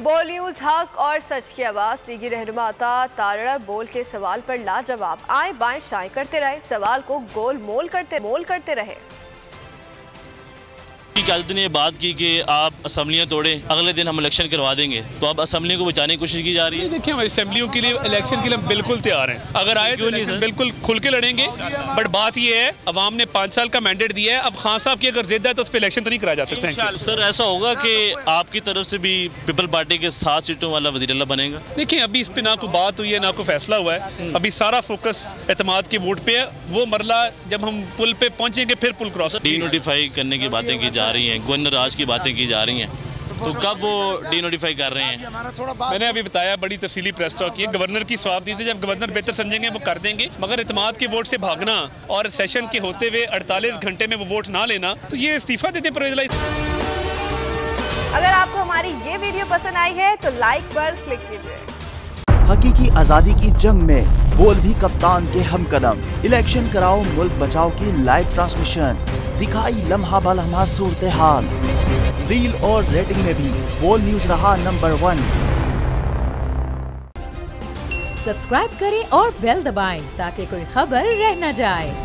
बोल न्यूज हक और सच की आवाज लीगी रहनुमा अता तारड़ा बोल के सवाल पर लाजवाब आए बाएं शाएं करते रहे, सवाल को गोल मोल करते रहे। क़यादत ने बात की कि आप असम्बलियाँ तोड़े, अगले दिन हम इलेक्शन करवा देंगे, तो अब असम्बलियों को बचाने की कोशिश की जा रही है। देखिए, हमारी असम्बलियों के लिए इलेक्शन के लिए हम बिल्कुल तैयार हैं। अगर आए तो नहीं बिल्कुल खुल के लड़ेंगे। बट बात ये है, अवाम ने 5 साल का मैंडेट दिया है। अब खान साहब की अगर जिद है तो उस पर इलेक्शन तो नहीं कराया जा सकता। सर, ऐसा होगा कि आपकी तरफ से भी पीपल पार्टी के 7 सीटों वाला वज़ीर-ए-आला बनेगा? देखिए, अभी इस पे ना कोई बात हुई है, ना कोई फैसला हुआ है। अभी सारा फोकस एतमाद के वोट पे है। वो मरला जब हम पुल पे पहुंचेंगे फिर पुल क्रॉस। डीनोटिफाई करने की बातें की जा रही हैं, गवर्नर आज की बातें की जा रही हैं, तो कब वो डीनोटिफाई कर रहे हैं? मैंने अभी बताया, बड़ी तफसीली प्रेस टॉक की, गवर्नर की स्वाब दी थी। जब गवर्नर बेहतर समझेंगे वो कर देंगे, मगर एतमाद के वोट से भागना और सेशन के होते हुए 48 घंटे में वो वोट ना लेना, तो ये इस्तीफा देते परवेज़। अगर आपको हमारी ये वीडियो पसंद आई है तो लाइक पर क्लिक कीजिए। हकीकी आजादी की जंग में बोल भी कप्तान के हमकदम। इलेक्शन कराओ मुल्क बचाओ की लाइव ट्रांसमिशन, दिखाई लम्हा बलम्हा सूरत हाल। रील और रेटिंग में भी बोल न्यूज रहा नंबर 1। सब्सक्राइब करें और बेल दबाएं ताकि कोई खबर रह न जाए।